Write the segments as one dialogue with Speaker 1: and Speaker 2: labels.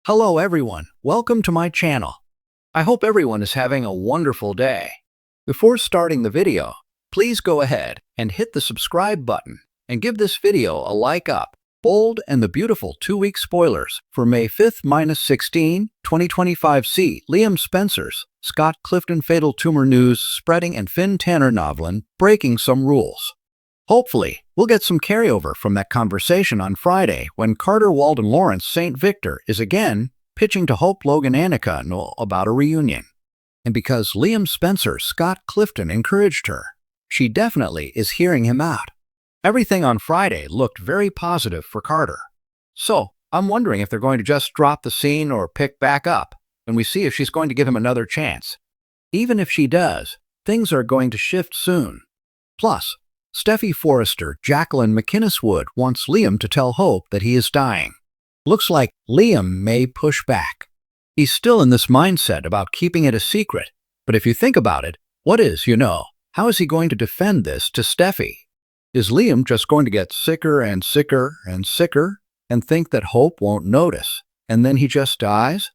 Speaker 1: Hello everyone, welcome to my channel. I hope everyone is having a wonderful day. Before starting the video, please go ahead and hit the subscribe button and give this video a like up. Bold and the beautiful 2-week spoilers for May 5th, 16, 2025 see Liam Spencer's Scott Clifton fatal tumor news spreading and Finn Tanner Novlin breaking some rules. Hopefully, we'll get some carryover from that conversation on Friday when Carter Walden Lawrence St. Victor is again pitching to Hope Logan Annika about a reunion. And because Liam Spencer Scott Clifton encouraged her, she definitely is hearing him out. Everything on Friday looked very positive for Carter. So, I'm wondering if they're going to just drop the scene or pick back up, and we see if she's going to give him another chance. Even if she does, things are going to shift soon. Plus, Steffi Forrester Jacqueline McInnes Wood wants Liam to tell Hope that he is dying. Looks like Liam may push back. He's still in this mindset about keeping it a secret, but if you think about it, how is he going to defend this to Steffi? Is Liam just going to get sicker and sicker and sicker and think that Hope won't notice, and then he just dies?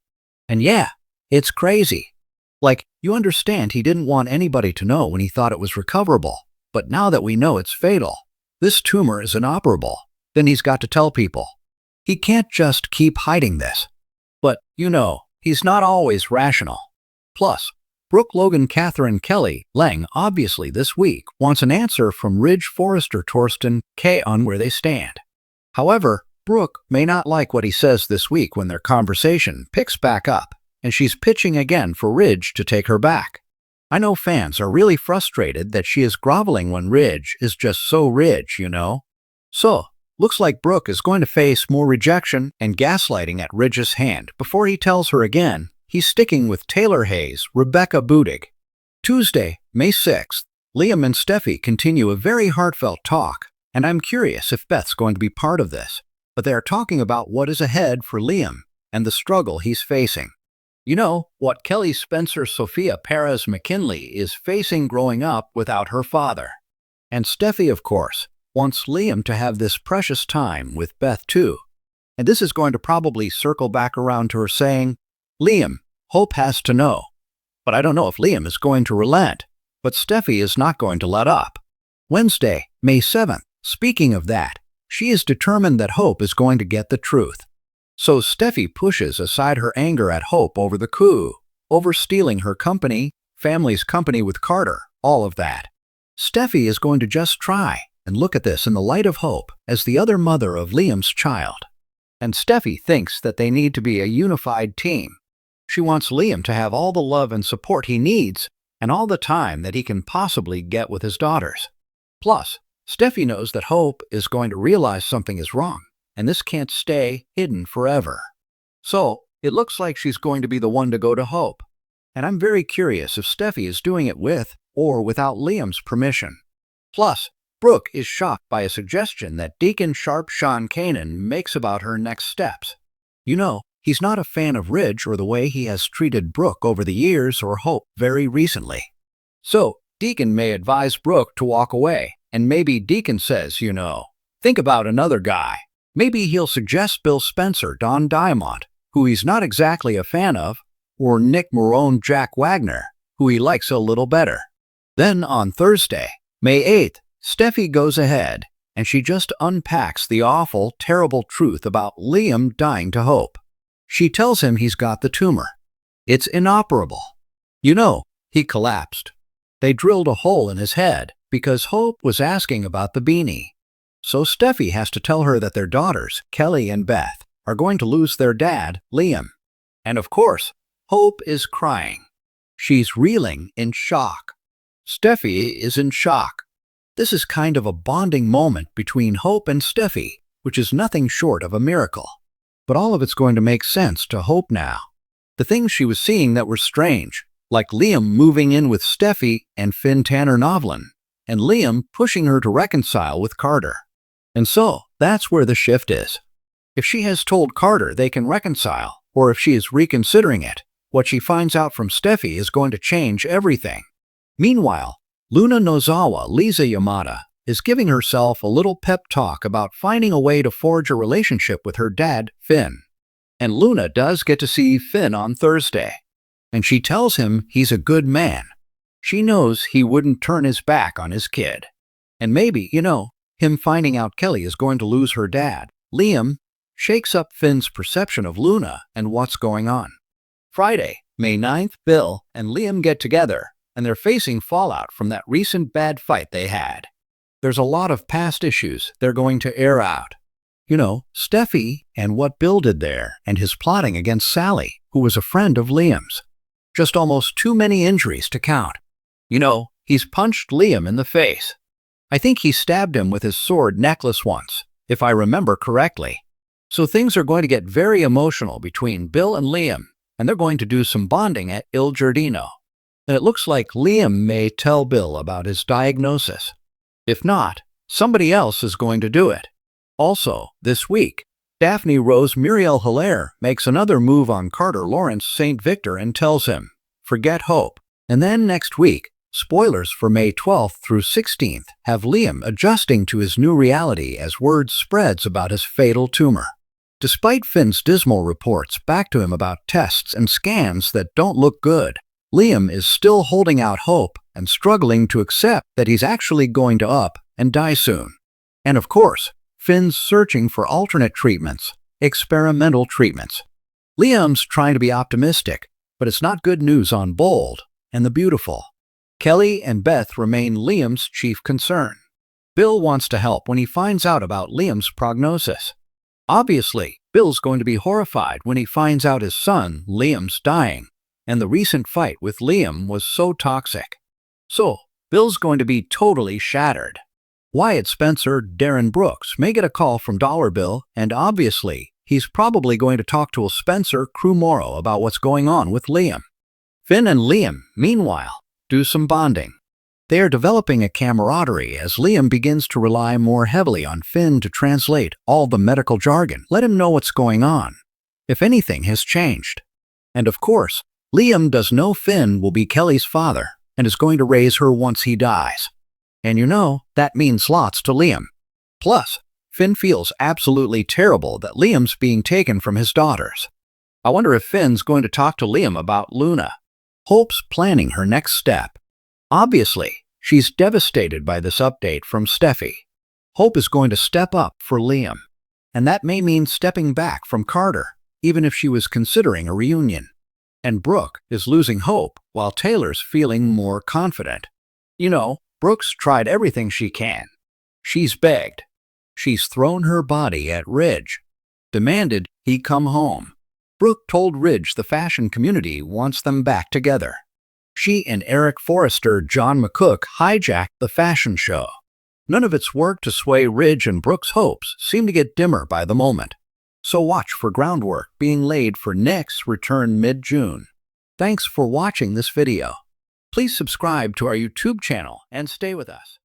Speaker 1: And yeah, it's crazy. Like, you understand he didn't want anybody to know when he thought it was recoverable. But now that we know it's fatal, this tumor is inoperable, then he's got to tell people. He can't just keep hiding this. But, he's not always rational. Plus, Brooke Logan Catherine Kelly Lang obviously this week wants an answer from Ridge Forrester Torsten K on where they stand. However, Brooke may not like what he says this week when their conversation picks back up, and she's pitching again for Ridge to take her back. I know fans are really frustrated that she is groveling when Ridge is just so Ridge. So, looks like Brooke is going to face more rejection and gaslighting at Ridge's hand before he tells her again he's sticking with Taylor Hayes, Rebecca Budig. Tuesday, May 6th, Liam and Steffi continue a very heartfelt talk, and I'm curious if Beth's going to be part of this, but they are talking about what is ahead for Liam and the struggle he's facing. What Kelly Spencer Sophia Perez McKinley is facing growing up without her father. And Steffi, of course, wants Liam to have this precious time with Beth too. And this is going to probably circle back around to her saying, Liam, Hope has to know. But I don't know if Liam is going to relent, but Steffi is not going to let up. Wednesday, May 7th, speaking of that, she is determined that Hope is going to get the truth. So Steffi pushes aside her anger at Hope over the coup, over stealing her company, family's company with Carter, all of that. Steffi is going to just try and look at this in the light of Hope as the other mother of Liam's child. And Steffi thinks that they need to be a unified team. She wants Liam to have all the love and support he needs and all the time that he can possibly get with his daughters. Plus, Steffi knows that Hope is going to realize something is wrong, and this can't stay hidden forever. So, it looks like she's going to be the one to go to Hope. And I'm very curious if Steffi is doing it with or without Liam's permission. Plus, Brooke is shocked by a suggestion that Deacon Sharp Sean Kanan makes about her next steps. He's not a fan of Ridge or the way he has treated Brooke over the years or Hope very recently. So, Deacon may advise Brooke to walk away, and maybe Deacon says, think about another guy. Maybe he'll suggest Bill Spencer, Don Diamond, who he's not exactly a fan of, or Nick Marone, Jack Wagner, who he likes a little better. Then on Thursday, May 8th, Steffi goes ahead, and she just unpacks the awful, terrible truth about Liam dying to Hope. She tells him he's got the tumor. It's inoperable. He collapsed. They drilled a hole in his head because Hope was asking about the beanie. So Steffi has to tell her that their daughters, Kelly and Beth, are going to lose their dad, Liam. And of course, Hope is crying. She's reeling in shock. Steffi is in shock. This is kind of a bonding moment between Hope and Steffi, which is nothing short of a miracle. But all of it's going to make sense to Hope now. The things she was seeing that were strange, like Liam moving in with Steffi and Finn Tanner Novlin, and Liam pushing her to reconcile with Carter. And so, that's where the shift is. If she has told Carter they can reconcile, or if she is reconsidering it, what she finds out from Steffi is going to change everything. Meanwhile, Luna Nozawa Lisa Yamada is giving herself a little pep talk about finding a way to forge a relationship with her dad, Finn. And Luna does get to see Finn on Thursday. And she tells him he's a good man. She knows he wouldn't turn his back on his kid. And maybe, him finding out Kelly is going to lose her dad, Liam, shakes up Finn's perception of Luna and what's going on. Friday, May 9th, Bill and Liam get together, and they're facing fallout from that recent bad fight they had. There's a lot of past issues they're going to air out. Steffi and what Bill did there and his plotting against Sally, who was a friend of Liam's. Just almost too many injuries to count. He's punched Liam in the face. I think he stabbed him with his sword necklace once, if I remember correctly. So things are going to get very emotional between Bill and Liam, and they're going to do some bonding at Il Giardino. And it looks like Liam may tell Bill about his diagnosis. If not, somebody else is going to do it. Also, this week, Daphne Rose Muriel Hilaire makes another move on Carter Lawrence St. Victor and tells him, forget hope. And then next week, spoilers for May 12th through 16th have Liam adjusting to his new reality as word spreads about his fatal tumor. Despite Finn's dismal reports back to him about tests and scans that don't look good, Liam is still holding out hope and struggling to accept that he's actually going to up and die soon. And of course, Finn's searching for alternate treatments, experimental treatments. Liam's trying to be optimistic, but it's not good news on Bold and the Beautiful. Kelly and Beth remain Liam's chief concern. Bill wants to help when he finds out about Liam's prognosis. Obviously, Bill's going to be horrified when he finds out his son, Liam's dying, and the recent fight with Liam was so toxic. So, Bill's going to be totally shattered. Wyatt Spencer, Darren Brooks, may get a call from Dollar Bill, and obviously, he's probably going to talk to a Spencer Crewmoro about what's going on with Liam. Finn and Liam, meanwhile, do some bonding. They are developing a camaraderie as Liam begins to rely more heavily on Finn to translate all the medical jargon, let him know what's going on, if anything has changed. And of course, Liam does know Finn will be Kelly's father and is going to raise her once he dies. And that means lots to Liam. Plus, Finn feels absolutely terrible that Liam's being taken from his daughters. I wonder if Finn's going to talk to Liam about Luna. Hope's planning her next step. Obviously, she's devastated by this update from Steffi. Hope is going to step up for Liam, and that may mean stepping back from Carter, even if she was considering a reunion. And Brooke is losing hope while Taylor's feeling more confident. Brooke's tried everything she can. She's begged. She's thrown her body at Ridge. Demanded he come home. Brooke told Ridge the fashion community wants them back together. She and Eric Forrester, John McCook hijacked the fashion show. None of its work to sway Ridge and Brooke's hopes seem to get dimmer by the moment. So watch for groundwork being laid for Nick's return mid-June. Thanks for watching this video. Please subscribe to our YouTube channel and stay with us.